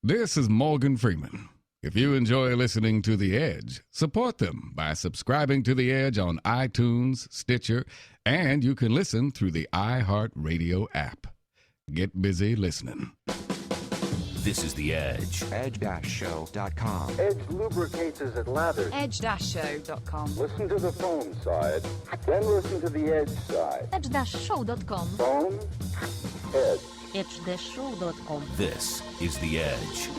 This is Morgan Freeman. If you enjoy listening to The Edge, support them by subscribing to The Edge on iTunes, Stitcher, and you can listen through the iHeartRadio app. Get busy listening. This is The Edge. Edge-show.com. Edge lubricates as it lathers. Edge-show.com. Listen to the phone side, then listen to the edge side. Edge-show.com. Phone, edge. Edge-show.com. This is The Edge.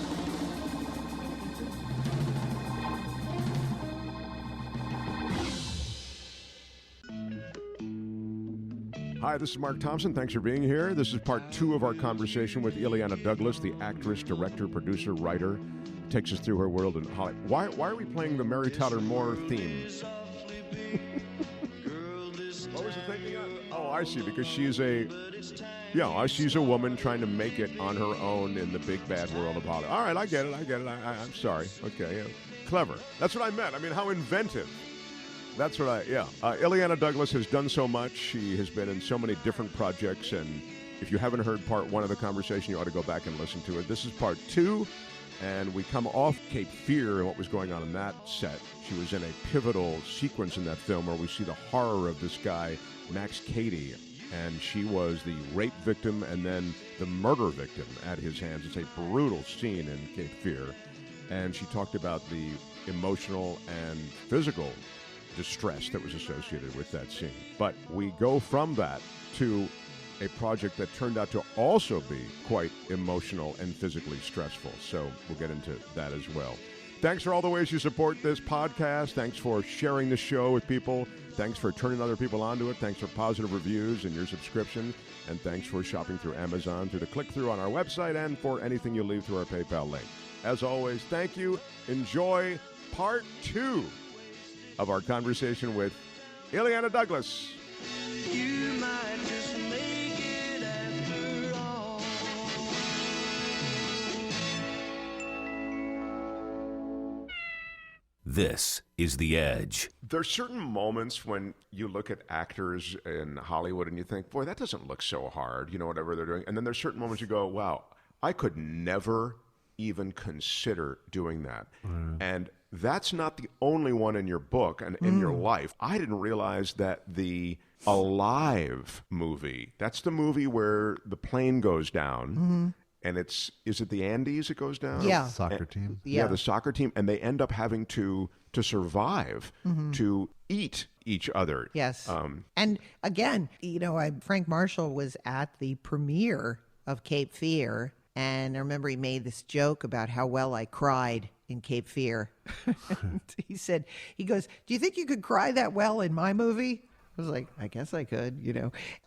Hi, this is Mark Thompson. Thanks for being here. This is part 2 of our conversation with Illeana Douglas, the actress, director, producer, writer. Takes us through her world in Hollywood. Why are we playing the Mary Tyler Moore theme? What was the thing? Oh, I see. Because she's a woman trying to make it on her own in the big bad world of Hollywood. All right, I get it. I'm sorry. Okay, clever. That's what I meant. I mean, how inventive. That's what Illeana Douglas has done so much. She has been in so many different projects, and if you haven't heard part 1 of the conversation, you ought to go back and listen to it. This is part 2, and we come off Cape Fear and what was going on in that set. She was in a pivotal sequence in that film where we see the horror of this guy, Max Cady, and she was the rape victim and then the murder victim at his hands. It's a brutal scene in Cape Fear, and she talked about the emotional and physical distress that was associated with that scene. But we go from that to a project that turned out to also be quite emotional and physically stressful. So we'll get into that as well. Thanks for all the ways you support this podcast. Thanks for sharing the show with people. Thanks for turning other people onto it. Thanks for positive reviews and your subscription. And thanks for shopping through Amazon, through the click-through on our website, and for anything you leave through our PayPal link. As always, thank you. Enjoy part 2 of our conversation with Illeana Douglas. You might just make it after all. This is The Edge. There's certain moments when you look at actors in Hollywood and you think, boy, that doesn't look so hard, whatever they're doing. And then there's certain moments you go, wow, I could never even consider doing that. And that's not the only one in your book and in your life. I didn't realize that the Alive movie, that's the movie where the plane goes down, and is it the Andes it goes down? Yeah. Soccer team. Yeah, the soccer team, and they end up having to survive, to eat each other. Yes. And again, Frank Marshall was at the premiere of Cape Fear, and I remember he made this joke about how well I cried in Cape Fear. he goes, do you think you could cry that well in my movie? I was like, I guess I could,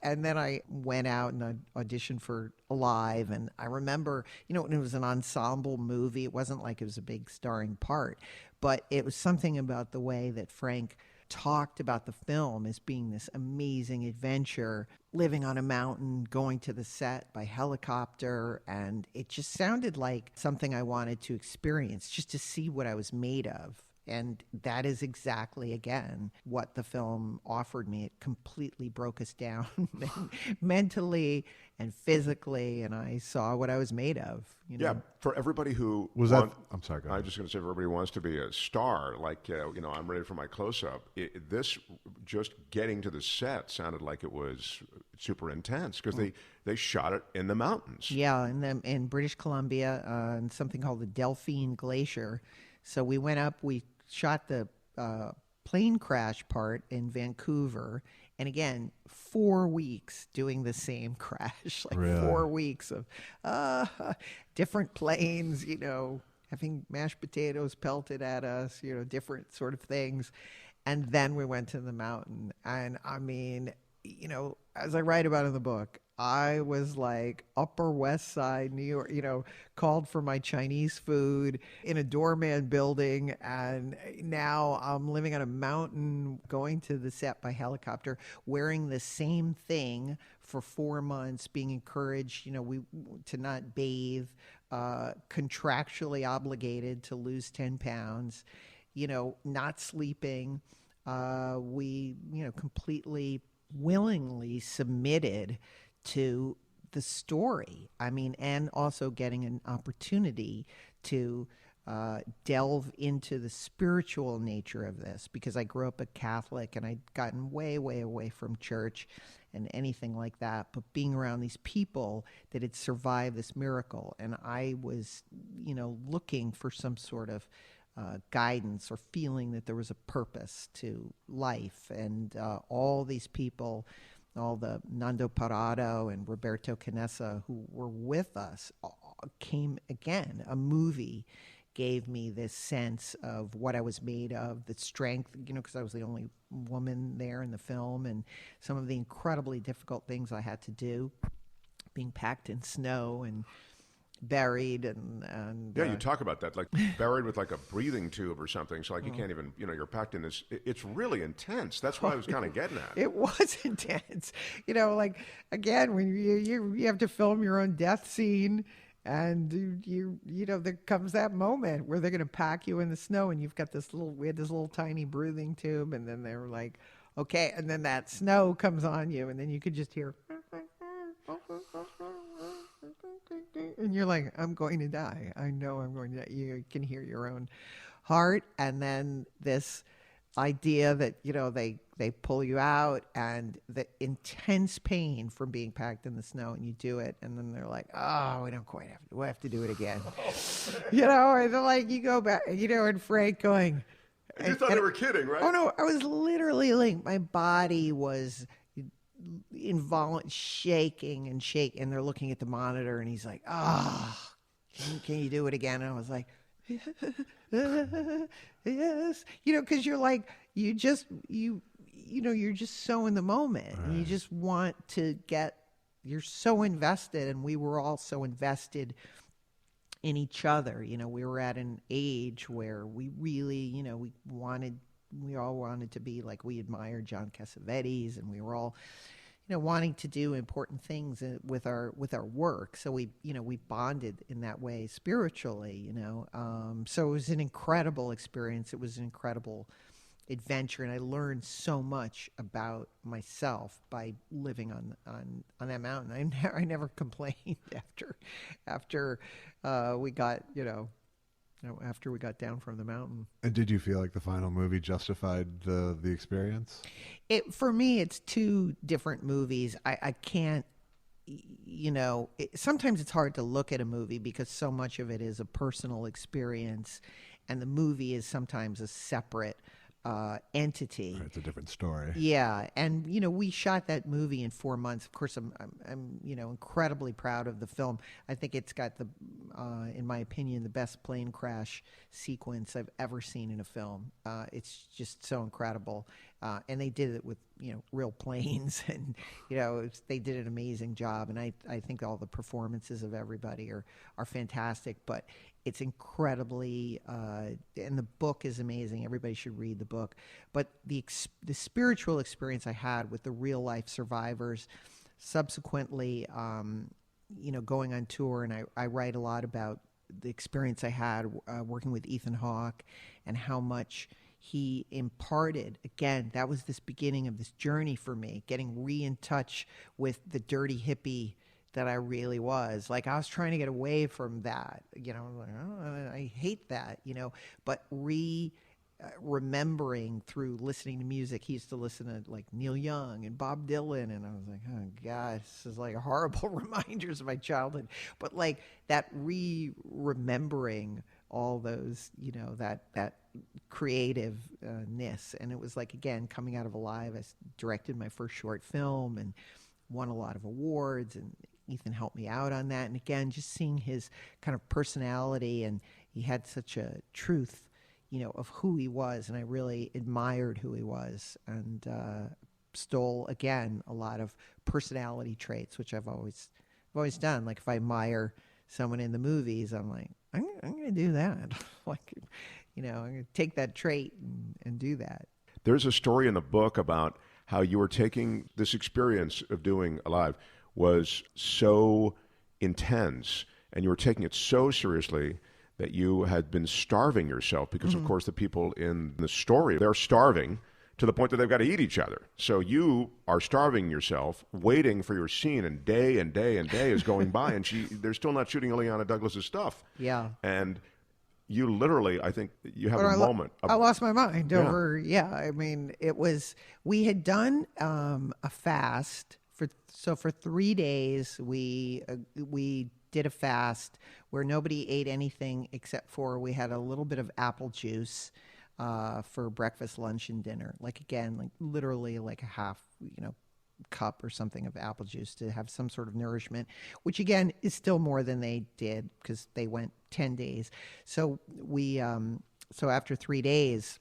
And then I went out and I auditioned for Alive. And I remember, when it was an ensemble movie, it wasn't like it was a big starring part, but it was something about the way that Frank talked about the film as being this amazing adventure, living on a mountain, going to the set by helicopter, and it just sounded like something I wanted to experience, just to see what I was made of. And that is exactly, again, what the film offered me. It completely broke us down mentally and physically, and I saw what I was made of. Yeah, for everybody who I'm sorry, go ahead. I was just going to say, for everybody who wants to be a star, like, I'm ready for my close-up. This, just getting to the set sounded like it was super intense because they shot it in the mountains. Yeah, in British Columbia, on something called the Delphine Glacier. So we went up, we shot the plane crash part in Vancouver. And again, 4 weeks doing the same crash, Really? 4 weeks of different planes, having mashed potatoes pelted at us, different sort of things. And then we went to the mountain. And I mean, as I write about in the book, I was like Upper West Side, New York, called for my Chinese food in a doorman building. And now I'm living on a mountain, going to the set by helicopter, wearing the same thing for 4 months, being encouraged, to not bathe, contractually obligated to lose 10 pounds, not sleeping. We, completely willingly submitted to the story. I mean, and also getting an opportunity to delve into the spiritual nature of this, because I grew up a Catholic and I'd gotten way, way away from church and anything like that. But being around these people that had survived this miracle, and I was, looking for some sort of guidance or feeling that there was a purpose to life. And all these people, all the Nando Parado and Roberto Canessa who were with us, came again. A movie gave me this sense of what I was made of, the strength, because I was the only woman there in the film, and some of the incredibly difficult things I had to do, being packed in snow and buried and you talk about that, like buried with like a breathing tube or something, so like you can't even, you're packed in this. It's really intense. That's what I was kind of getting at. It was intense. Like, again, when you have to film your own death scene, and you there comes that moment where they're going to pack you in the snow, and you've got we had this little tiny breathing tube, and then they were like, okay, and then that snow comes on you, and then you could just hear, and you're like, I'm going to die. I know I'm going to die. You can hear your own heart. And then this idea that, they pull you out, and the intense pain from being packed in the snow, and you do it. And then they're like, oh, we don't quite have to do it again. And they're like, you go back, and Frank going. And you thought they were kidding, right? Oh, no, I was literally like, my body was shaking, and they're looking at the monitor, and he's like, can you do it again? And I was like, yes, because you're like, you're just so in the moment, and you just want to you're so invested, and we were all so invested in each other. We were at an age where we really, we all wanted to be like, we admired John Cassavetes, and we were all, wanting to do important things with our work. So we bonded in that way spiritually, so it was an incredible experience. It was an incredible adventure, and I learned so much about myself by living on that mountain. I never complained after we got, after we got down from the mountain. And did you feel like the final movie justified the experience? For me, it's two different movies. I can't, sometimes it's hard to look at a movie because so much of it is a personal experience, and the movie is sometimes a separate entity. It's a different story. Yeah, and we shot that movie in 4 months. Of course, I'm incredibly proud of the film. I think it's got the, in my opinion, the best plane crash sequence I've ever seen in a film. It's just so incredible, and they did it with real planes, and they did an amazing job. And I think all the performances of everybody are fantastic, but it's incredibly, and the book is amazing. Everybody should read the book. But the spiritual experience I had with the real life survivors, subsequently, going on tour, and I write a lot about the experience I had working with Ethan Hawke and how much he imparted. Again, that was this beginning of this journey for me, getting in touch with the dirty hippie that I really was. Like, I was trying to get away from that, like, oh, I hate that, but remembering through listening to music. He used to listen to like Neil Young and Bob Dylan, and I was like, oh God, this is like horrible reminders of my childhood. But like that remembering all those, that creativeness. And it was like, again, coming out of Alive, I directed my first short film and won a lot of awards, and Ethan helped me out on that. And again, just seeing his kind of personality, and he had such a truth, of who he was, and I really admired who he was, and stole, again, a lot of personality traits, which I've always done. Like, if I admire someone in the movies, I'm like, I'm going to do that. Like, I'm going to take that trait and do that. There's a story in the book about how you were taking this experience of doing Alive was so intense, and you were taking it so seriously that you had been starving yourself because, of course, the people in the story, they're starving, to the point that they've got to eat each other. So you are starving yourself, waiting for your scene, and day and day and day is going by, and they're still not shooting Illeana Douglas's stuff. Yeah. And you literally, I think you have But a moment. I lost my mind Yeah. over, I mean, we had done a fast for 3 days. We did a fast where nobody ate anything except for we had a little bit of apple juice for breakfast, lunch, and dinner. Like, again, like literally like a half, cup or something of apple juice to have some sort of nourishment, which again is still more than they did because they went 10 days. So so after 3 days,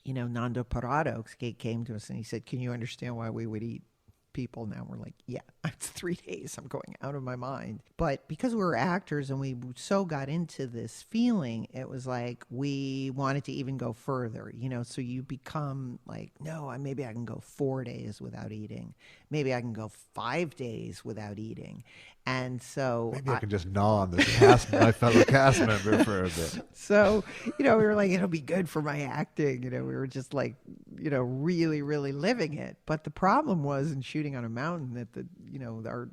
Nando Parado came to us and he said, "Can you understand why we would eat people now?" We're like, yeah, it's 3 days. I'm going out of my mind. But because we were actors and we so got into this feeling, it was like we wanted to even go further, so you become like, no, maybe I can go 4 days without eating. Maybe I can go 5 days without eating. And so maybe I can just gnaw on this my fellow cast member for a bit. So, we were like, it'll be good for my acting. We were just like, really, really living it. But the problem was in shooting on a mountain that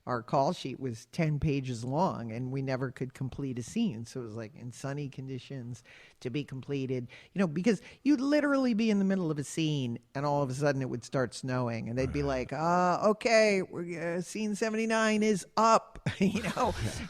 our call sheet was 10 pages long and we never could complete a scene. So it was like in sunny conditions to be completed, because you'd literally be in the middle of a scene and all of a sudden it would start snowing and they'd be like, okay, scene 79 is up,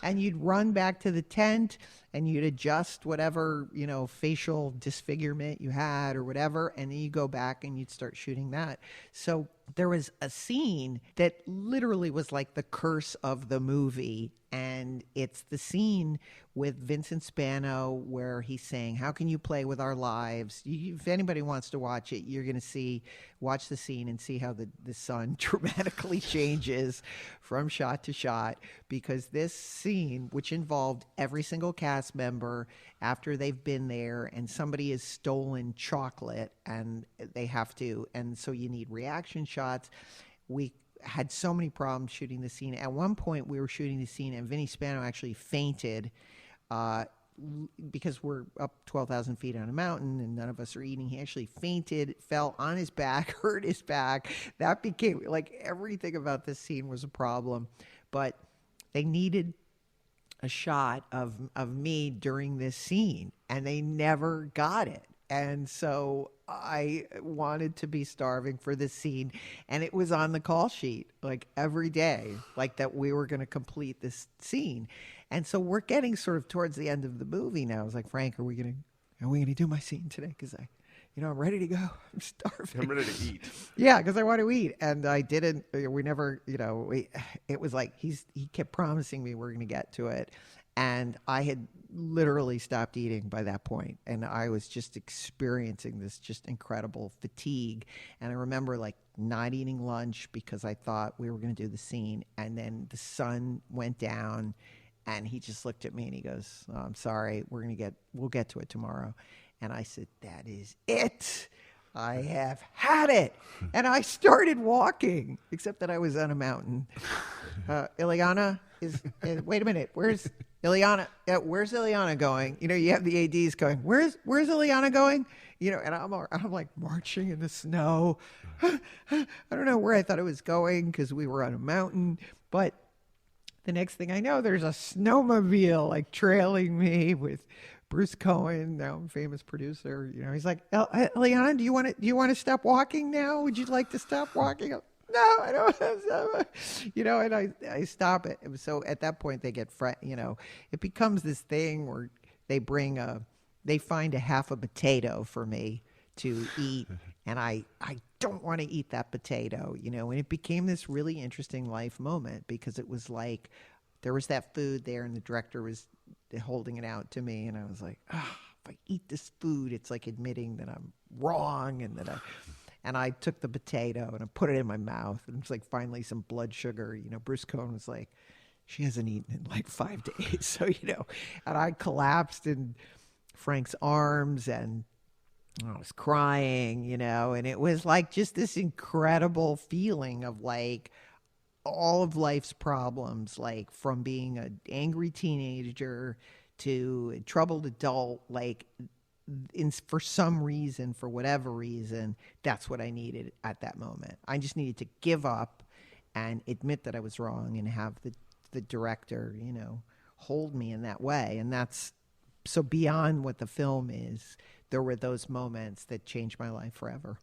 and you'd run back to the tent and you'd adjust whatever, facial disfigurement you had or whatever. And then you go back and you'd start shooting that. So there was a scene that literally was like the curse of the movie. And it's the scene with Vincent Spano where he's saying, how can you play with our lives? If anybody wants to watch it, you're going to watch the scene and see how the sun dramatically changes from shot to shot, because this scene, which involved every single cast member after they've been there and somebody has stolen chocolate and they have to, and so you need reaction shots. We had so many problems shooting the scene. At one point we were shooting the scene and Vinny Spano actually fainted because we're up 12,000 feet on a mountain and none of us are eating. He actually fainted, fell on his back, hurt his back. That became like everything about this scene was a problem. But they needed a shot of me during this scene and they never got it. And so I wanted to be starving for this scene, and it was on the call sheet like every day, like that we were going to complete this scene. And so we're getting sort of towards the end of the movie now. I was like, Frank, are we going to do my scene today? Because I'm ready to go. I'm starving. I'm ready to eat. Yeah, because I want to eat. And I didn't, we never, it was like he kept promising me we're going to get to it. And I had literally stopped eating by that point. And I was just experiencing this just incredible fatigue. And I remember like not eating lunch because I thought we were going to do the scene. And then the sun went down and he just looked at me and he goes, I'm sorry, we'll get to it tomorrow. And I said, that is it. I have had it. And I started walking, except that I was on a mountain. Illeana wait a minute. Where's Illeana? Yeah, where's Illeana going? You have the ADs going, where's Illeana going? And I'm like marching in the snow. I don't know where I thought it was going because we were on a mountain. But the next thing I know, there's a snowmobile like trailing me with Bruce Cohen, now famous producer. He's like, Illeana, do you want to stop walking now? Would you like to stop walking? No, I don't want to. And I stop it. So at that point they get, it becomes this thing where they find a half a potato for me to eat. And I don't want to eat that potato, and it became this really interesting life moment because it was like, there was that food there and the director was holding it out to me. And I was like, if I eat this food, it's like admitting that I'm wrong and I took the potato and I put it in my mouth and it's like finally some blood sugar. Bruce Cohen was like, she hasn't eaten in like 5 days. So, and I collapsed in Frank's arms and I was crying, and it was like just this incredible feeling of like all of life's problems, like from being an angry teenager to a troubled adult, like for some reason, for whatever reason, that's what I needed at that moment. I just needed to give up and admit that I was wrong and have the director, hold me in that way. And that's so beyond what the film is. There were those moments that changed my life forever.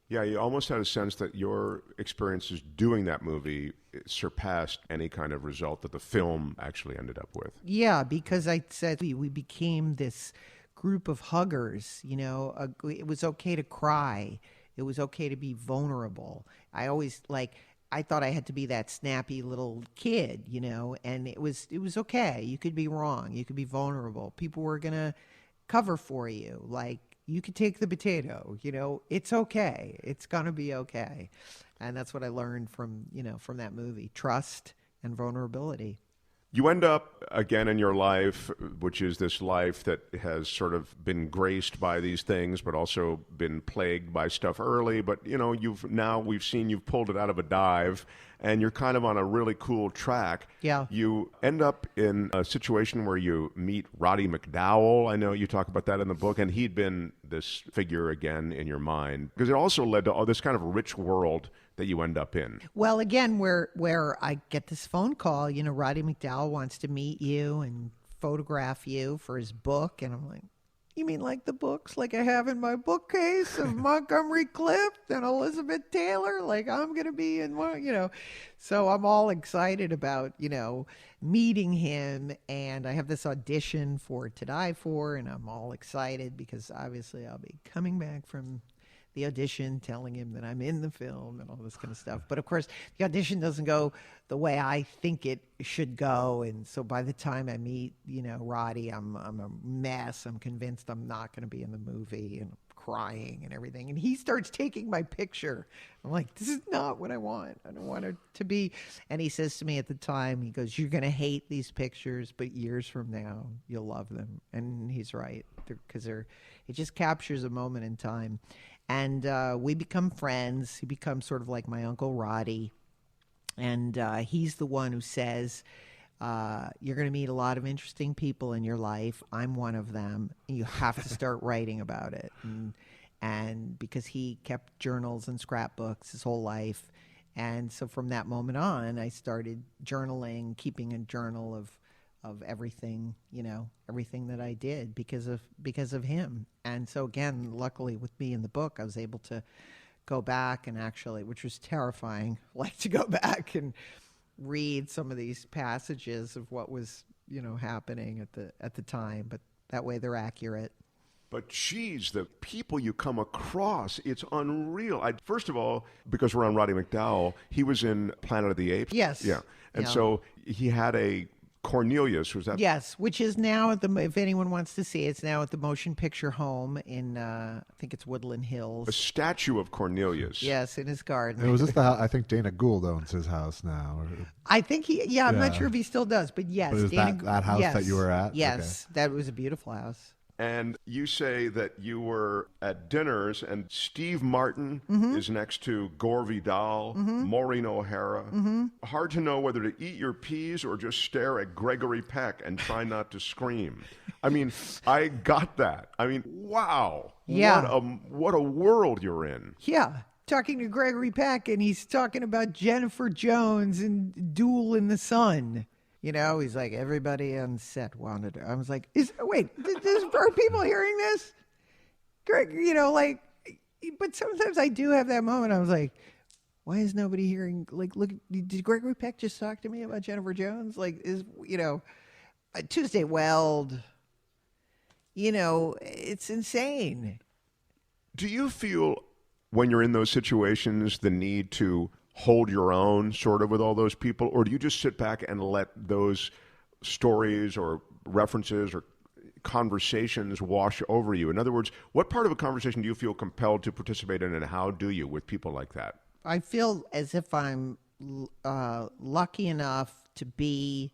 Yeah, you almost had a sense that your experiences doing that movie surpassed any kind of result that the film actually ended up with. Yeah, because I said we became this group of huggers. It was okay to cry. It was okay to be vulnerable. I thought I had to be that snappy little kid, and it was okay. You could be wrong. You could be vulnerable. People were going to cover for you. Like, you could take the potato, it's okay. It's going to be okay. And that's what I learned from that movie, trust and vulnerability. You end up again in your life, which is this life that has sort of been graced by these things, but also been plagued by stuff early. But, we've seen you've pulled it out of a dive, and you're kind of on a really cool track. Yeah. You end up in a situation where you meet Roddy McDowall. I know you talk about that in the book, and he'd been this figure again in your mind, because it also led to all this kind of rich world that you end up in. Well, again, where I get this phone call, Roddy McDowall wants to meet you and photograph you for his book. And I'm like, you mean like the books like I have in my bookcase of Montgomery Clift and Elizabeth Taylor? Like I'm going to be in one, So I'm all excited about, meeting him. And I have this audition for To Die For, and I'm all excited because obviously I'll be coming back from the audition, telling him that I'm in the film and all this kind of stuff. But of course, the audition doesn't go the way I think it should go. And so by the time I meet, Roddy, I'm a mess. I'm convinced I'm not going to be in the movie, and I'm crying and everything. And he starts taking my picture. I'm like, this is not what I want. I don't want it to be. And he says to me at the time, he goes, you're going to hate these pictures, but years from now, you'll love them. And he's right, because it just captures a moment in time. And we become friends. He becomes sort of like my Uncle Roddy. And he's the one who says, you're going to meet a lot of interesting people in your life. I'm one of them. You have to start writing about it. And because he kept journals and scrapbooks his whole life. And so from that moment on, I started journaling, keeping a journal of everything, everything that I did because of him. And so again, luckily with me in the book, I was able to go back and actually, which was terrifying, to go back and read some of these passages of what was, happening at the time. But that way they're accurate. But geez, the people you come across, it's unreal. First of all, because we're on Roddy McDowall, he was in Planet of the Apes. Yes. Yeah. And Yeah. so he had a Cornelius, was that? Yes, which is now if anyone wants to see, it's now at the Motion Picture Home in, I think it's Woodland Hills. A statue of Cornelius. Yes, in his garden. It was just I think Dana Gould owns his house now. I think I'm not Yeah. sure if he still does, but yes. But it was that house yes, that you were at? Yes, that was a beautiful house. And you say that you were at dinners, and Steve Martin is next to Gore Vidal, Maureen O'Hara. Hard to know whether to eat your peas or just stare at Gregory Peck and try not to scream. I mean, I got that. I mean, wow. Yeah. What a world you're in. Yeah. Talking to Gregory Peck, and he's talking about Jennifer Jones and Duel in the Sun. He's like, everybody on set wanted her. I was like, are people hearing this? Greg, but sometimes I do have that moment. I was like, why is nobody hearing, look, did Gregory Peck just talk to me about Jennifer Jones? Tuesday Weld, it's insane. Do you feel, when you're in those situations, the need to hold your own sort of with all those people, or do you just sit back and let those stories or references or conversations wash over you? In other words, what part of a conversation do you feel compelled to participate in, and how do you with people like that? I feel as if I'm lucky enough to be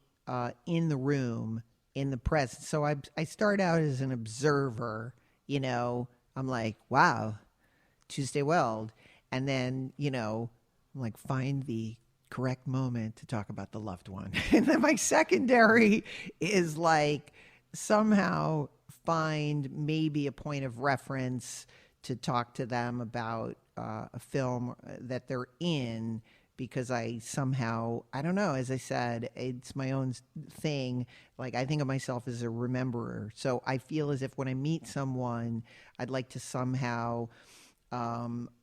in the room, in the presence. So I start out as an observer, I'm like, wow, Tuesday Weld. And then, I'm like, find the correct moment to talk about the loved one. And then my secondary is like somehow find maybe a point of reference to talk to them about a film that they're in, because I somehow, I don't know, as I said, it's my own thing. Like, I think of myself as a rememberer. So I feel as if when I meet someone, I'd like to somehow,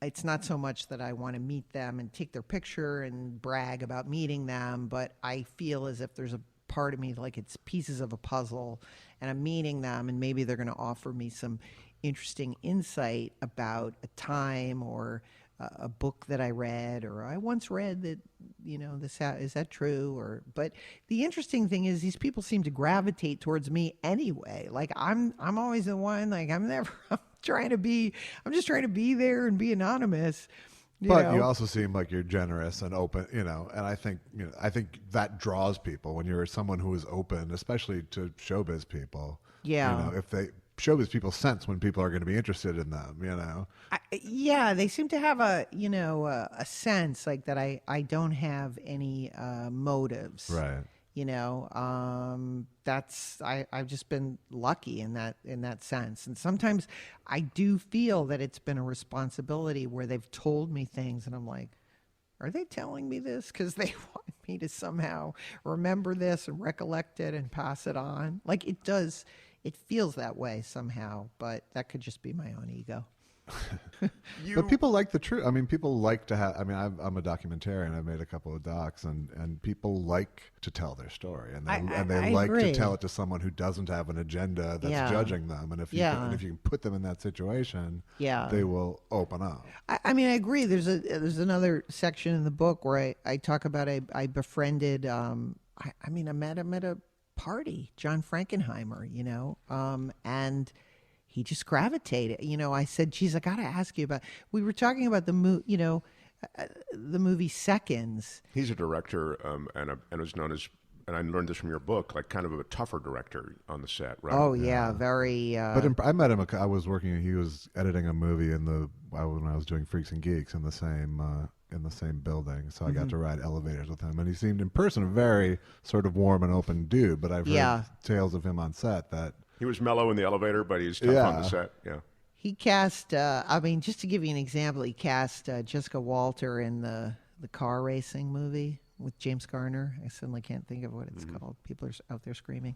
it's not so much that I want to meet them and take their picture and brag about meeting them, but I feel as if there's a part of me, like it's pieces of a puzzle, and I'm meeting them, and maybe they're going to offer me some interesting insight about a time or a book that I read, or I once read that, is that true? But the interesting thing is these people seem to gravitate towards me anyway. Like I'm always the one, like I'm just trying to be there and be anonymous. But you also seem like you're generous and open, and I think that draws people when you're someone who is open, especially to showbiz people. Yeah. If showbiz people sense when people are going to be interested in them, Yeah, they seem to have a sense like that I don't have any motives. Right. I've just been lucky in that sense. And sometimes I do feel that it's been a responsibility where they've told me things and I'm like, are they telling me this because they want me to somehow remember this and recollect it and pass it on? Like it feels that way somehow, but that could just be my own ego. But people like the truth. I mean, people like to have. I mean, I'm a documentarian. I've made a couple of docs, and people like to tell their story, and they like agree. to tell it to someone who doesn't have an agenda that's judging them. And if you can put them in that situation, they will open up. I mean, I agree. There's another section in the book where I talk about I befriended. I met him at a party, John Frankenheimer, and he just gravitated. I said, geez, I got to ask you about, we were talking about the movie Seconds. He's a director and was known as, and I learned this from your book, like kind of a tougher director on the set, right? Oh, yeah, very. But I met him, I was working, he was editing a movie when I was doing Freaks and Geeks in the same building. So I got to ride elevators with him. And he seemed in person a very sort of warm and open dude. But I've heard tales of him on set that he was mellow in the elevator, but he was tough on the set. Yeah. He cast, just to give you an example, he cast Jessica Walter in the car racing movie with James Garner. I suddenly can't think of what it's called. People are out there screaming.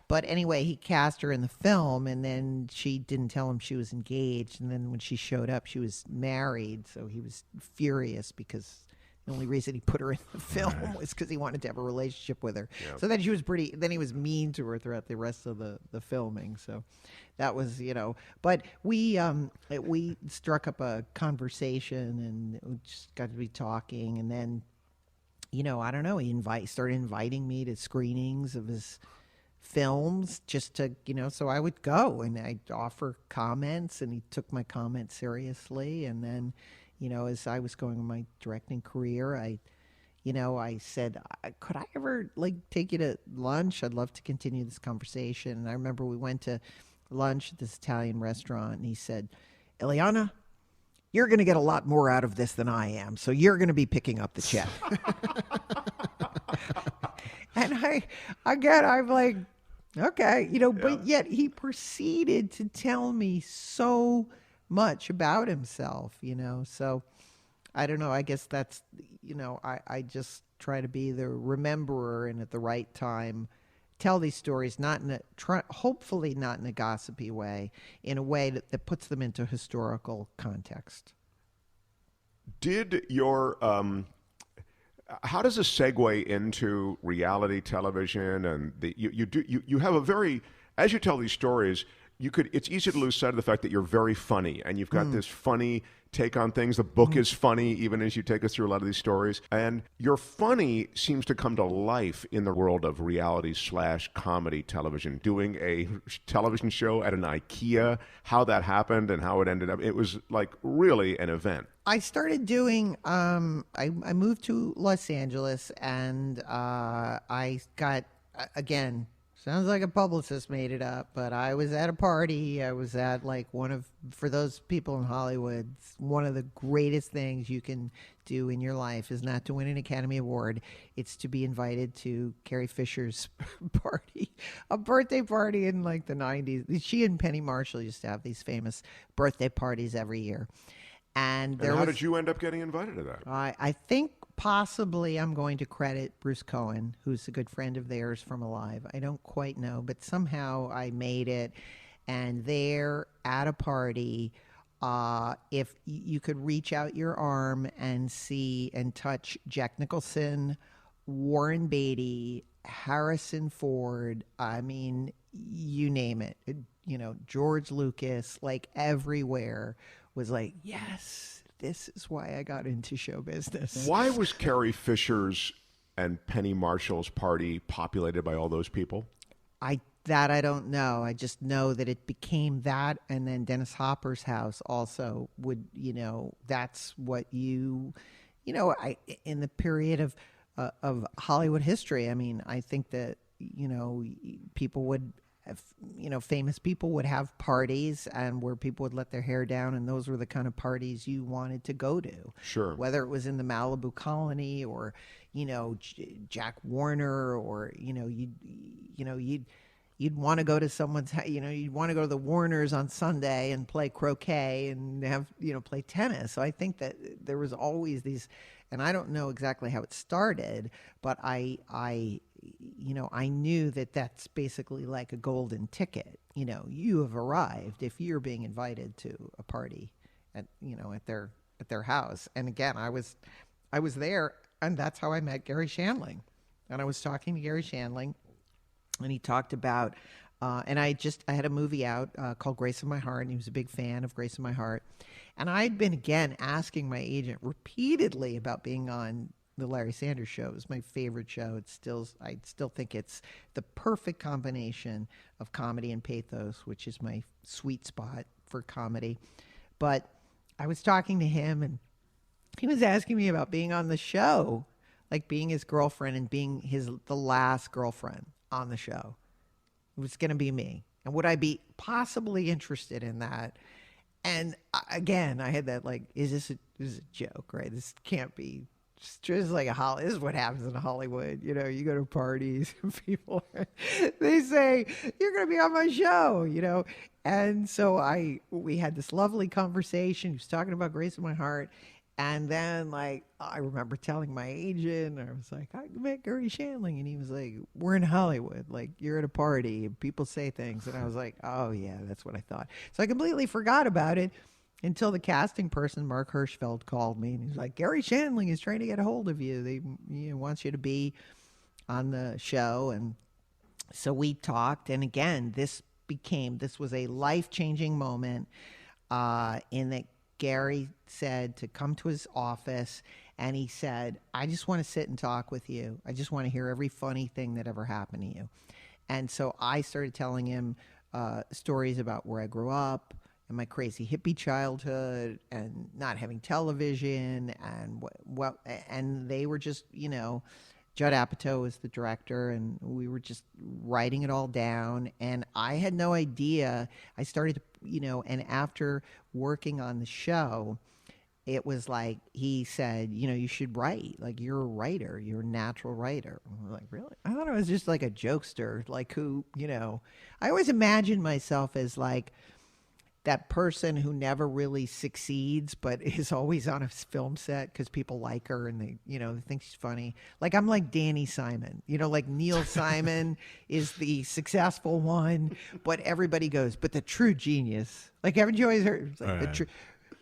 But anyway, he cast her in the film, and then she didn't tell him she was engaged. And then when she showed up, she was married. So he was furious because the only reason he put her in the film was because he wanted to have a relationship with her. Yeah. So then then he was mean to her throughout the rest of the filming. So that was, but we struck up a conversation and we just got to be talking. And then, I don't know, he started inviting me to screenings of his films just to, so I would go and I'd offer comments, and he took my comments seriously. And then, as I was going on my directing career, I said, could I ever take you to lunch? I'd love to continue this conversation. And I remember we went to lunch at this Italian restaurant, and he said, Illeana, you're going to get a lot more out of this than I am. So you're going to be picking up the check. And I'm like, okay, but yet he proceeded to tell me so much about himself, so I don't know. I guess that's, I just try to be the rememberer and at the right time tell these stories, hopefully not in a gossipy way, in a way that puts them into historical context. Did your how does this segue into reality television? And you have a very, as you tell these stories, it's easy to lose sight of the fact that you're very funny, and you've got this funny take on things. The book is funny, even as you take us through a lot of these stories. And your funny seems to come to life in the world of reality/comedy television, doing a television show at an IKEA, how that happened and how it ended up. It was like really an event. I started doing, I moved to Los Angeles, and I got, again, Sounds like a publicist made it up, but I was at a party. I was at for those people in Hollywood, one of the greatest things you can do in your life is not to win an Academy Award. It's to be invited to Carrie Fisher's party, a birthday party in the 90s. She and Penny Marshall used to have these famous birthday parties every year. And how did you end up getting invited to that? I think possibly I'm going to credit Bruce Cohen, who's a good friend of theirs from Alive. I don't quite know, but somehow I made it. And there at a party, if you could reach out your arm and see and touch Jack Nicholson, Warren Beatty, Harrison Ford, I mean, you name it. George Lucas, everywhere was yes, this is why I got into show business. Why was Carrie Fisher's and Penny Marshall's party populated by all those people? I don't know. I just know that it became that, and then Dennis Hopper's house also would, that's what in the period of Hollywood history. I mean, I think that people would. Famous people would have parties and where people would let their hair down, and those were the kind of parties you wanted to go to. Sure. Whether it was in the Malibu colony or, Jack Warner, or, you'd want to go to someone's, you'd want to go to the Warners on Sunday and play croquet and have, play tennis. So I think that there was always these, and I don't know exactly how it started, but I knew that that's basically like a golden ticket. You have arrived if you're being invited to a party at their house. And again, I was there, and that's how I met Gary Shandling. And I was talking to Gary Shandling, and he talked about, and I had a movie out called Grace of My Heart, and he was a big fan of Grace of My Heart. And I'd been, again, asking my agent repeatedly about being on the Larry Sanders Show. It was my favorite show. I still think it's the perfect combination of comedy and pathos, which is my sweet spot for comedy. But I was talking to him, and he was asking me about being on the show, being his girlfriend and being the last girlfriend on the show. It was going to be me. And would I be possibly interested in that? And again, I had that is this a joke, right? This can't be just like this is what happens in Hollywood. You go to parties and people, they say, you're going to be on my show, And so we had this lovely conversation. He was talking about Grace of My Heart. And then, I remember telling my agent, I was like, I met Gary Shandling. And he was like, we're in Hollywood. You're at a party and people say things. And I was like, oh, yeah, that's what I thought. So I completely forgot about it until the casting person, Mark Hirschfeld, called me. And he was like, Gary Shandling is trying to get a hold of you. He wants you to be on the show. And so we talked. And again, this was a life-changing moment in that Gary said to come to his office, and he said, I just want to sit and talk with you. I just want to hear every funny thing that ever happened to you. And so I started telling him stories about where I grew up and my crazy hippie childhood and not having television and they were just, Judd Apatow was the director, and we were just writing it all down. And I had no idea. I started to, and after working on the show, it was like he said, you should write. You're a writer. You're a natural writer. And we're really? I thought I was just a jokester, who, I always imagined myself as that person who never really succeeds, but is always on a film set because people like her and they think she's funny. I'm like Danny Simon, Neil Simon is the successful one, but everybody goes, but the true genius, haven't you always heard?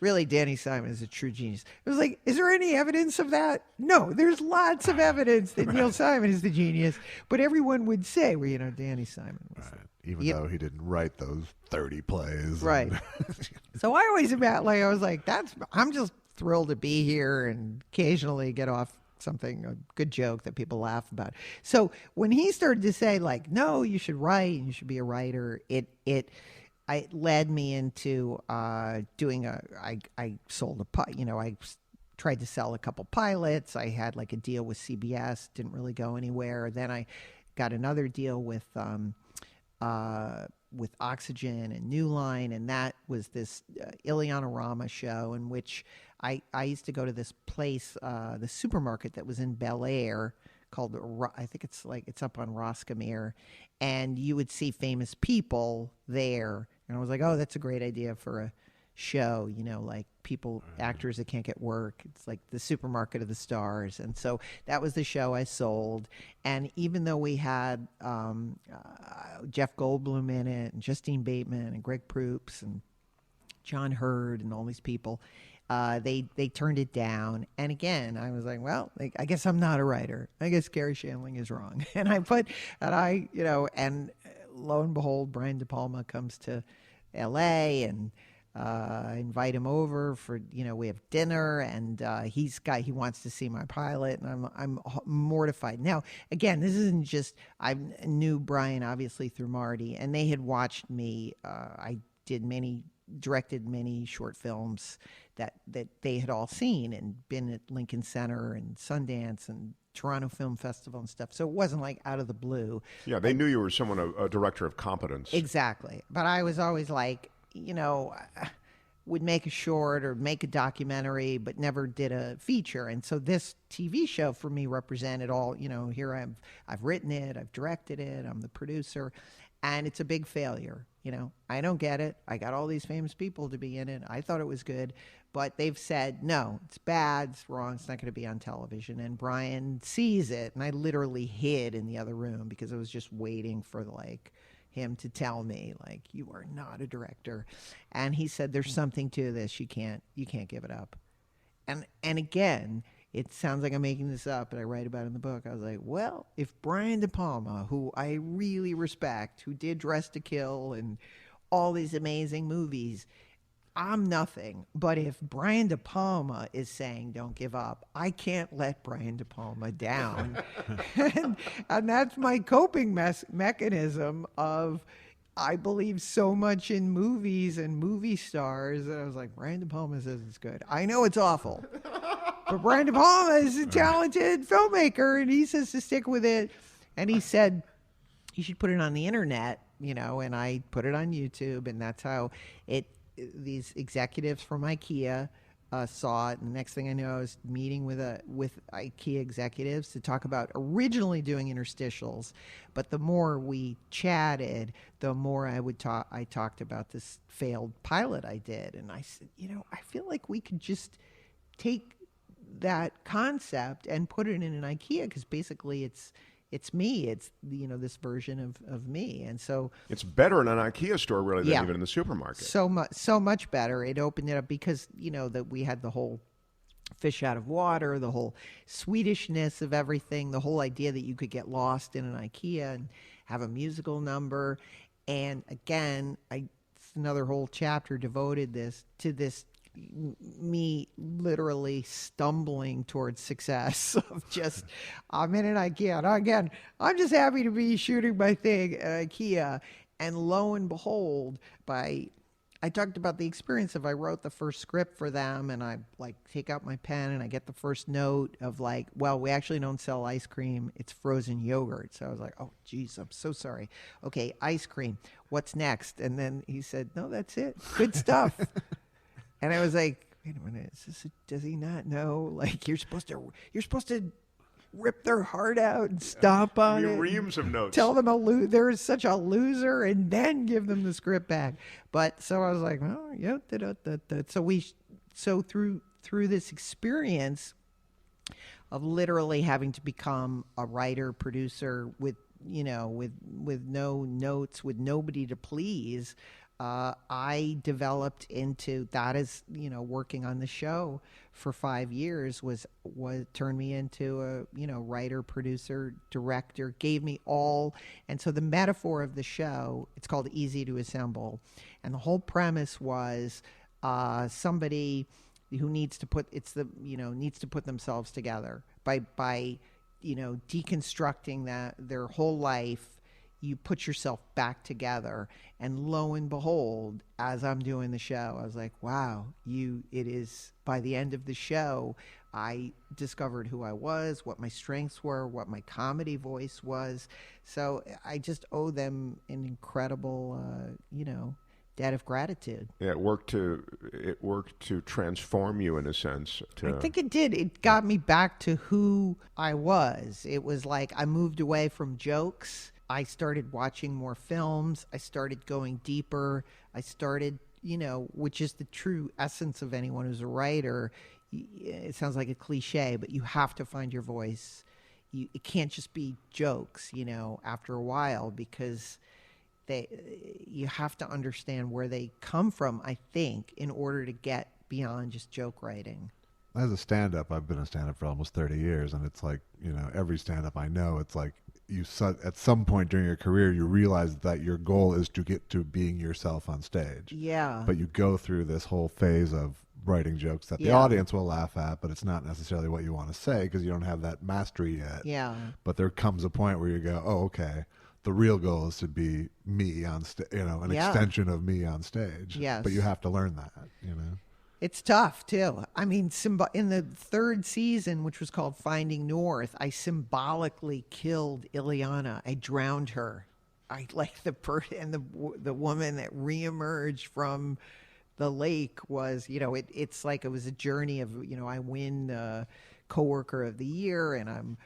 Really, Danny Simon is a true genius. It was is there any evidence of that? No, there's lots of evidence that Neil Simon is the genius, but everyone would say, well, Danny Simon was even though he didn't write those 30 plays. Right. So I always I was like, I'm just thrilled to be here and occasionally get off something, a good joke that people laugh about. So when he started to say no, you should write and you should be a writer, it led me into doing I sold I tried to sell a couple pilots. I had a deal with CBS, didn't really go anywhere. Then I got another deal with Oxygen and New Line, and that was this Illeana Rama show in which I used to go to this place, the supermarket that was in Bel Air called, I think it's up on Roscommere, and you would see famous people there. And I was like, oh, that's a great idea for a show, like people, actors that can't get work. It's like the supermarket of the stars. And so that was the show I sold. And even though we had Jeff Goldblum in it, and Justine Bateman, and Greg Proops, and John Hurd, and all these people, they turned it down. And again, I was like, well, I guess I'm not a writer. I guess Gary Shandling is wrong. And and lo and behold, Brian De Palma comes to L.A. and I invite him over for, we have dinner, and he wants to see my pilot, and I'm mortified. Now, again, this isn't just, I knew Brian obviously through Marty, and they had watched me. I directed many short films that they had all seen and been at Lincoln Center and Sundance and Toronto Film Festival and stuff. So it wasn't like out of the blue. Yeah, they knew you were a director of competence. Exactly. But I was always like, would make a short or make a documentary, but never did a feature. And so this TV show for me represented all, here I've written it, I've directed it, I'm the producer, and it's a big failure. I don't get it. I got all these famous people to be in it. I thought it was good, but they've said, no, it's bad, it's wrong, it's not going to be on television. And Brian sees it, and I literally hid in the other room because I was just waiting for him to tell me, you are not a director. And he said, there's something to this. You can't give it up. And again, it sounds like I'm making this up, but I write about it in the book. I was like, well, if Brian De Palma, who I really respect, who did Dress to Kill and all these amazing movies, I'm nothing. But if Brian De Palma is saying don't give up, I can't let Brian De Palma down. and that's my coping mechanism of, I believe so much in movies and movie stars that I was like, Brian De Palma says it's good. I know it's awful. But Brian De Palma is a talented filmmaker, and he says to stick with it. And he said, you should put it on the internet, and I put it on YouTube, and that's how these executives from IKEA saw it. And the next thing I know, I was meeting with IKEA executives to talk about originally doing interstitials. But the more we chatted, the more I talked about this failed pilot I did. And I said, I feel like we could just take that concept and put it in an IKEA, because basically it's me. It's this version of me, and so it's better in an IKEA store really than even in the supermarket. So much better. It opened it up because that we had the whole fish out of water, the whole Swedishness of everything, the whole idea that you could get lost in an IKEA and have a musical number, and again, it's another whole chapter devoted to this. Me literally stumbling towards success of just, I'm in an IKEA. And again, I'm just happy to be shooting my thing at IKEA. And lo and behold, I talked about the experience of, I wrote the first script for them, and I take out my pen and I get the first note of well, we actually don't sell ice cream. It's frozen yogurt. So I was like, oh, geez, I'm so sorry. Okay, ice cream. What's next? And then he said, no, that's it. Good stuff. And I was like, wait a minute, does he not know? You're supposed to rip their heart out and stomp on it. Reams of notes. Tell them they're such a loser, and then give them the script back. But so I was like, oh yeah, So through this experience of literally having to become a writer, producer with no notes, with nobody to please. I developed into that as, working on the show for 5 years was turned me into a, writer, producer, director, gave me all. And so the metaphor of the show, it's called Easy to Assemble. And the whole premise was somebody who needs to put themselves together by deconstructing their whole life. You put yourself back together, and lo and behold, as I'm doing the show, I was like, wow, it is, by the end of the show, I discovered who I was, what my strengths were, what my comedy voice was. So I just owe them an incredible, debt of gratitude. Yeah, it worked to transform you in a sense. I think it did. It got me back to who I was. It was like I moved away from jokes. I started watching more films. I started going deeper. I started, which is the true essence of anyone who's a writer. It sounds like a cliche, but you have to find your voice. It can't just be jokes, after a while, because you have to understand where they come from, I think, in order to get beyond just joke writing. As a stand-up, I've been a stand-up for almost 30 years, and it's like, every stand-up I know, it's like at some point during your career, you realize that your goal is to get to being yourself on stage. Yeah. But you go through this whole phase of writing jokes that the audience will laugh at, but it's not necessarily what you want to say because you don't have that mastery yet. Yeah. But there comes a point where you go, oh, okay, the real goal is to be me on stage, an extension of me on stage. Yes. But you have to learn that, It's tough, too. I mean, in the third season, which was called Finding North, I symbolically killed Illeana. I drowned her. I like the woman that reemerged from the lake was, it's like it was a journey of, I win coworker of the year, and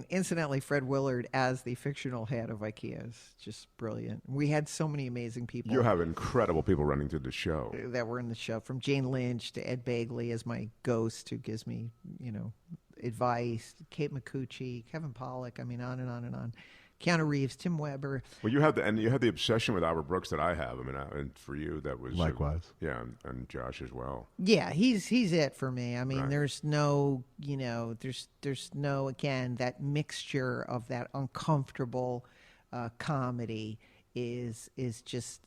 incidentally, Fred Willard as the fictional head of IKEA is just brilliant. We had so many amazing people. You have incredible people running through the show. That were in the show, from Jane Lynch to Ed Begley as my ghost who gives me, advice, Kate McCucci, Kevin Pollak, on and on and on. Keanu Reeves, Tim Weber. Well, you had the obsession with Albert Brooks that I have. And for you, that was likewise. And Josh as well. Yeah, he's it for me. Right. There's no, there's no, again, that mixture of that uncomfortable comedy is just,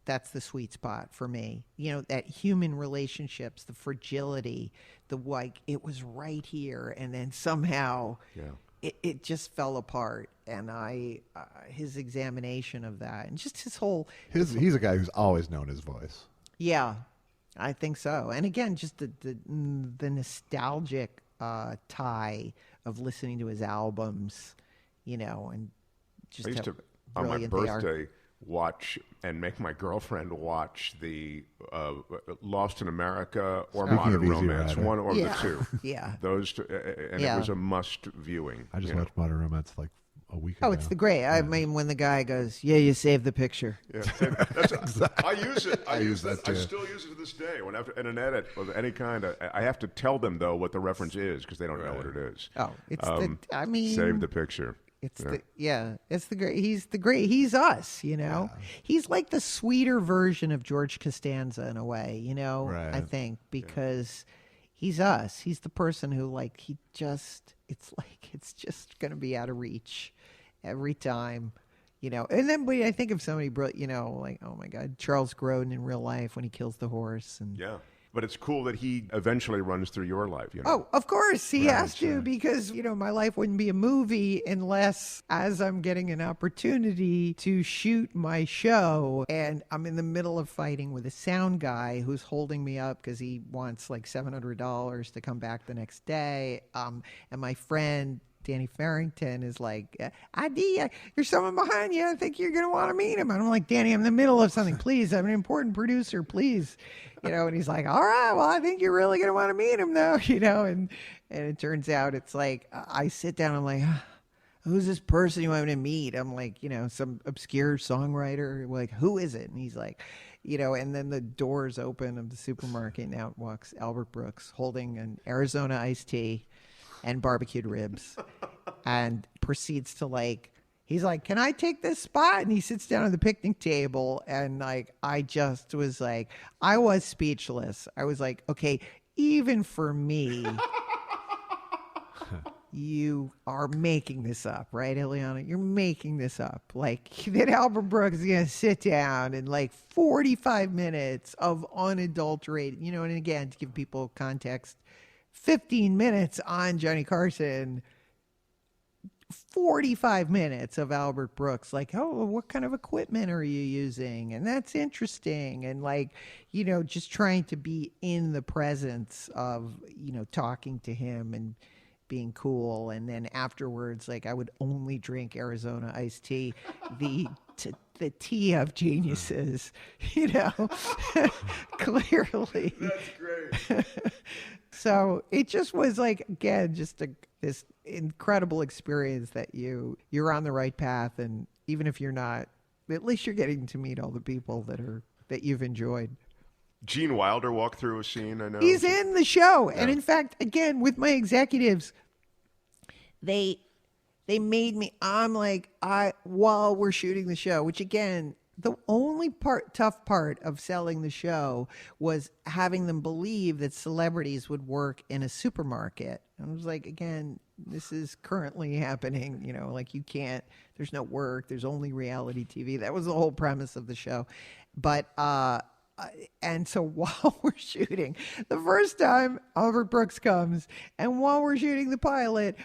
that's the sweet spot for me. That human relationships, the fragility, it was right here, and then somehow. Yeah. It just fell apart, and his examination of that, and just his whole. He's a guy who's always known his voice. Yeah, I think so. And again, just the nostalgic tie of listening to his albums, and just I used to on my birthday watch and make my girlfriend watch the Lost in America or Modern Romance, one or the two. Yeah. Those two, and it was a must viewing. I just watched Modern Romance like a week ago. Oh, it's the great. Yeah. I mean, when the guy goes, "Yeah, you saved the picture." Yeah, exactly. I use it. I use that. I still use it to this day. When after in an edit of any kind, I have to tell them though what the reference is because they don't know what it is. Oh, it's save the picture. It's the great. He's the great. He's us, He's like the sweeter version of George Costanza in a way, Right. I think, because he's us. He's the person who it's just going to be out of reach every time, And then I think of somebody, like, oh my God, Charles Grodin in real life when he kills the horse. And yeah. But it's cool that he eventually runs through your life. Oh, of course. He has to because, my life wouldn't be a movie unless as I'm getting an opportunity to shoot my show and I'm in the middle of fighting with a sound guy who's holding me up because he wants like $700 to come back the next day. And my friend Danny Farrington is like, ID, there's someone behind you. I think you're going to want to meet him. And I'm like, Danny, I'm in the middle of something. Please, I'm an important producer. Please. And he's like, all right, well, I think you're really going to want to meet him though, and it turns out it's like, I sit down, I'm like, who's this person you want me to meet? I'm like, some obscure songwriter. Like, who is it? And he's like, and then the doors open of the supermarket and out walks Albert Brooks holding an Arizona iced tea and barbecued ribs and proceeds to he's like, can I take this spot? And he sits down at the picnic table. And I just was like, I was speechless. I was like, okay, even for me, you are making this up, right, Illeana? You're making this up. That Albert Brooks is going to sit down and 45 minutes of unadulterated, and again, to give people context, 15 minutes on Johnny Carson, 45 minutes of Albert Brooks, like, oh, what kind of equipment are you using? And that's interesting. And like, just trying to be in the presence of, talking to him and being cool. And then afterwards, like, I would only drink Arizona iced tea, the tea of geniuses, clearly. That's great. So it just was like, again, just this incredible experience that you're on the right path. And even if you're not, at least you're getting to meet all the people that you've enjoyed. Gene Wilder walked through a scene, I know. He's in the show. Yeah. And in fact, again, with my executives, they made me, while we're shooting the show, which again, the only tough part of selling the show was having them believe that celebrities would work in a supermarket. And I was like, again, this is currently happening, like you can't, there's no work, there's only reality TV. That was the whole premise of the show. But, and so while we're shooting, the first time Albert Brooks comes, and while we're shooting the pilot,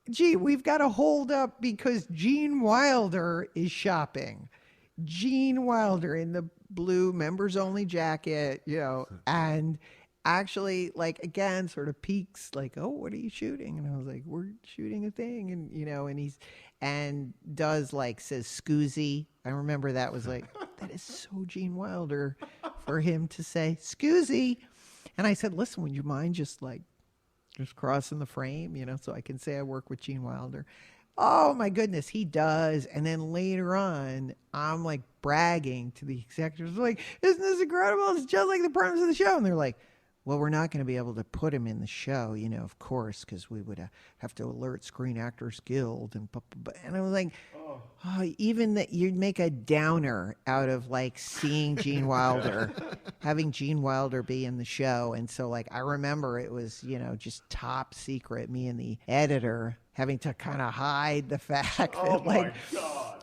gee, we've got to hold up because Gene Wilder is shopping. Gene Wilder in the blue members only jacket, and actually, like, again, sort of peeks, like, oh, what are you shooting? And I was like, we're shooting a thing. And, and does, like, says scoozy. I remember that was like, that is so Gene Wilder for him to say scoozy. And I said, listen, would you mind just crossing the frame, so I can say I work with Gene Wilder? Oh my goodness, he does. And then later on, I'm like bragging to the executives, like, isn't this incredible? It's just like the premise of the show. And they're like, well, we're not going to be able to put him in the show, of course, because we would have to alert Screen Actors Guild. And I was like, even that you'd make a downer out of like seeing Gene Wilder, having Gene Wilder be in the show. And so like, I remember it was, just top secret, me and the editor having to kind of hide the fact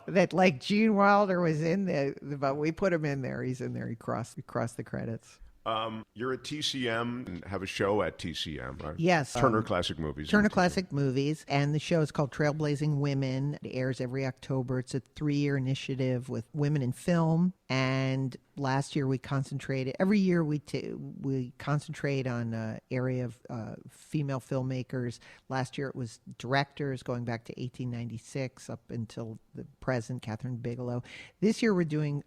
that like Gene Wilder was in there, but we put him in there. He's in there. He crossed the credits. You're at TCM and have a show at TCM, right? Yes. Turner Classic Movies. Turner Classic Movies. And the show is called Trailblazing Women. It airs every October. It's a 3-year initiative with women in film. And last year we concentrated, every year we concentrate on an area of female filmmakers. Last year it was directors going back to 1896 up until the present, Catherine Bigelow. This year we're doing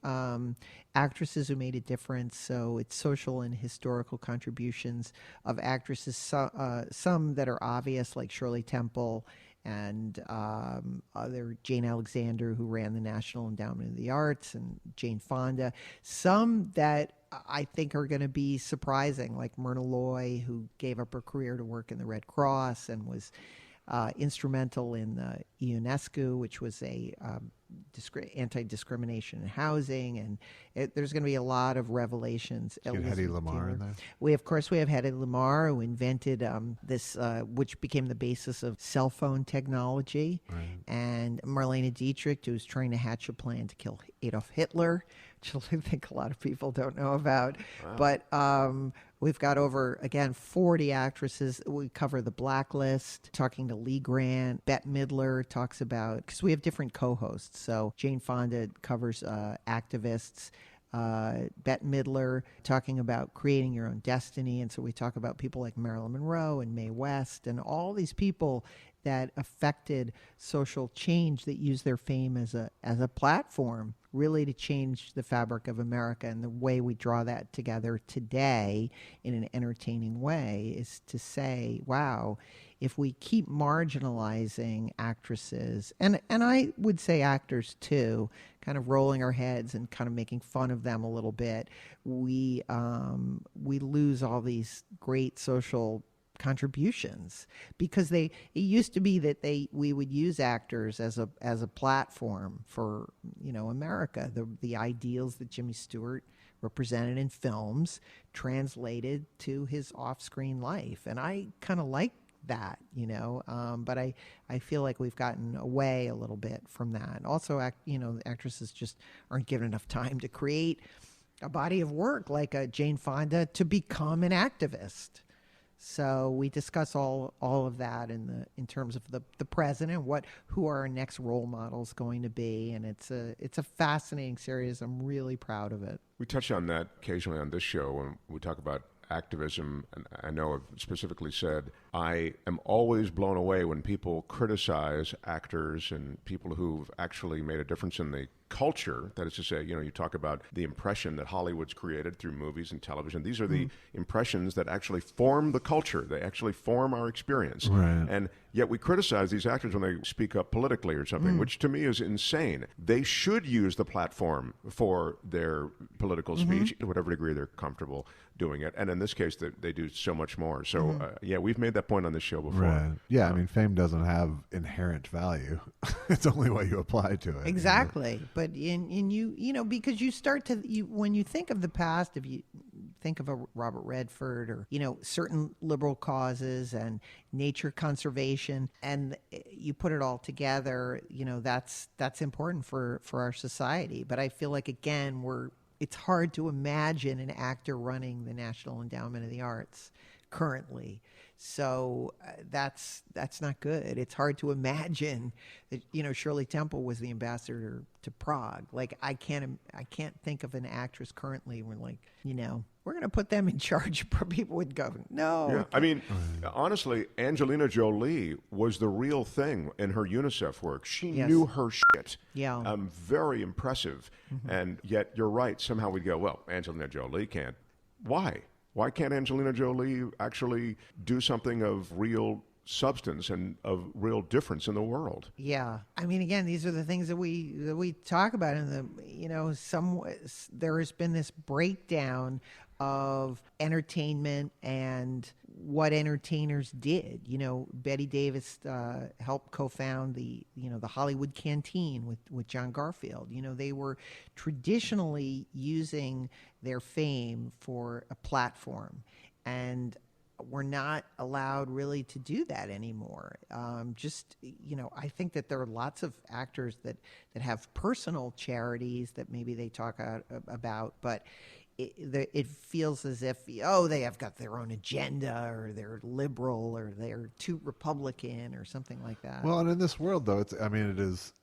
actresses who made a difference. So it's social and historical contributions of actresses, some that are obvious like Shirley Temple and other Jane Alexander, who ran the National Endowment of the Arts, and Jane Fonda. Some that I think are going to be surprising, like Myrna Loy, who gave up her career to work in the Red Cross and was instrumental in the UNESCO, which was a anti-discrimination in housing, and there's going to be a lot of revelations. Hedy Lamarr in there. We have Hedy Lamarr, who invented this, which became the basis of cell phone technology, right. And Marlene Dietrich, who's trying to hatch a plan to kill Adolf Hitler, which I think a lot of people don't know about. Wow. But we've got over, again, 40 actresses. We cover The Blacklist, talking to Lee Grant. Bette Midler talks about, because we have different co-hosts. So Jane Fonda covers activists. Bette Midler talking about creating your own destiny. And so we talk about people like Marilyn Monroe and Mae West and all these people that affected social change, that use their fame as a platform really to change the fabric of America. And the way we draw that together today in an entertaining way is to say, wow, if we keep marginalizing actresses, and I would say actors too, kind of rolling our heads and kind of making fun of them a little bit, we lose all these great social contributions, because it used to be that we would use actors as a platform for America, the ideals that Jimmy Stewart represented in films translated to his off-screen life, and I kind of like that, but I feel like we've gotten away a little bit from that. Also, actresses just aren't given enough time to create a body of work like Jane Fonda to become an activist. So we discuss all of that in terms of the present and who are our next role models going to be, and it's a fascinating series. I'm really proud of it. We touch on that occasionally on this show when we talk about activism, and I know I've specifically said I am always blown away when people criticize actors and people who've actually made a difference in the culture. That is to say, you talk about the impression that Hollywood's created through movies and television. These are the impressions that actually form the culture. They actually form our experience. Right. And yet we criticize these actors when they speak up politically or something, which to me is insane. They should use the platform for their political speech to whatever degree they're comfortable doing it. And in this case, they do so much more. So, we've made that point on this show before. Right. Yeah, I mean, fame doesn't have inherent value. It's only what you apply to it. Exactly. But because you start to, when you think of the past, if you think of a Robert Redford or, certain liberal causes and nature conservation, and you put it all together, that's important for our society. But I feel like, again, it's hard to imagine an actor running the National Endowment of the Arts currently. So that's not good. It's hard to imagine that, Shirley Temple was the ambassador to Prague. Like, I can't think of an actress currently where, like, we're going to put them in charge. People would go, no. Yeah. I mean, honestly, Angelina Jolie was the real thing in her UNICEF work. She knew her shit. Yeah. Very impressive. And yet, you're right. Somehow we'd go, well, Angelina Jolie can't. Why? Why can't Angelina Jolie actually do something of real substance and of real difference in the world? Yeah. I mean, again, these are the things that we talk about in the, there has been this breakdown of entertainment and what entertainers did. Betty Davis helped co-found the Hollywood Canteen with John Garfield. They were traditionally using their fame for a platform, and we're not allowed really to do that anymore. I think that there are lots of actors that have personal charities that maybe they talk about, but it feels as if, they have got their own agenda, or they're liberal, or they're too Republican, or something like that. Well, and in this world, though, it is,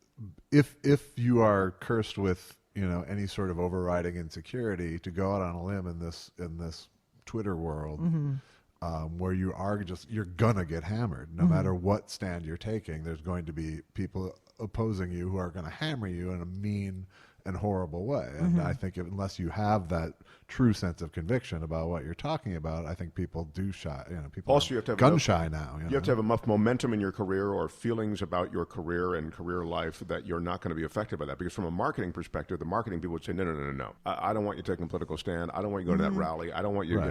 if you are cursed with, any sort of overriding insecurity, to go out on a limb in this Twitter world, where you're gonna get hammered, no matter what stand you're taking. There's going to be people opposing you who are going to hammer you in a mean and horrible way. And I think unless you have that true sense of conviction about what you're talking about, I think people do shy. People also, you have to have gun shy now. You have to have enough momentum in your career or feelings about your career and career life that you're not going to be affected by that. Because from a marketing perspective, the marketing people would say, no. I don't want you taking a political stand. I don't want you to go to that rally. I don't want you,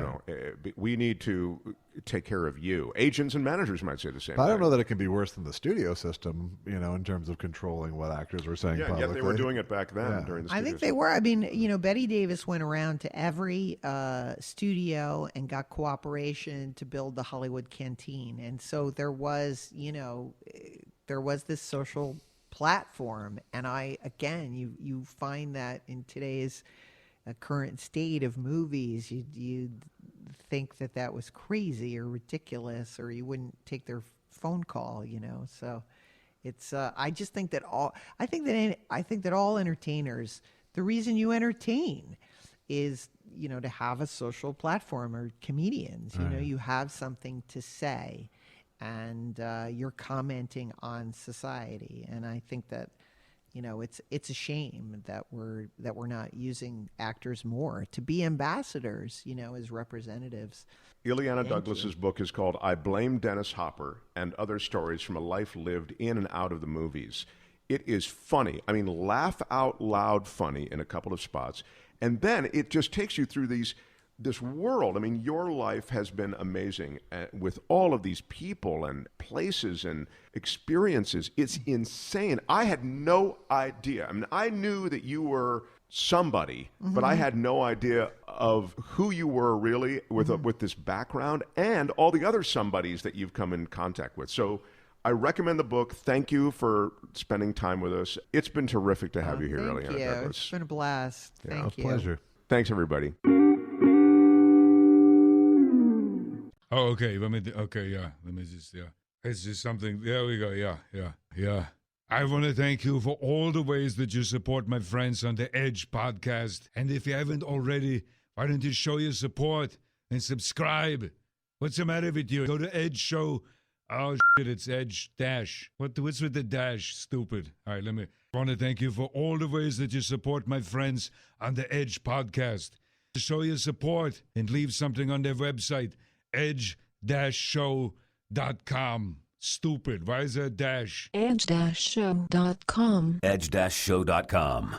we need to take care of you. Agents and managers might say the same thing. I don't know that it can be worse than the studio system, in terms of controlling what actors were saying publicly. Yeah, yet they were doing it back then during the studio I think they were. I mean, Betty Davis went around to every studio and got cooperation to build the Hollywood Canteen. And so there was this social platform. And you find that in today's current state of movies, you think that was crazy or ridiculous, or you wouldn't take their phone call, So it's I just think that all entertainers, the reason you entertain is to have a social platform, or comedians. You have something to say, and you're commenting on society. And I think that it's a shame that we're not using actors more to be ambassadors, as representatives. Illeana Douglas's book is called I Blame Dennis Hopper and Other Stories from a Life Lived in and Out of the Movies. It is funny. I mean, laugh out loud funny in a couple of spots. And then it just takes you through this world. I mean, your life has been amazing with all of these people and places and experiences. It's insane. I had no idea. I mean, I knew that you were somebody, but I had no idea of who you were really with this background and all the other somebodies that you've come in contact with. So I recommend the book. Thank you for spending time with us. It's been terrific to have you here, Illeana Douglas. It's been a blast. Thank you. Pleasure. Thanks, everybody. Oh, okay. Let me just, yeah. It's just something. There we go. Yeah. I want to thank you for all the ways that you support my friends on the Edge podcast. And if you haven't already, why don't you show your support and subscribe? What's the matter with you? Go to Edge Show. Oh, shit, it's Edge Dash. What's with the dash? Stupid. All right, I want to thank you for all the ways that you support my friends on the Edge podcast. Show your support and leave something on their website, edge-show.com. Stupid. Why is there a dash? edge-show.com. edge-show.com.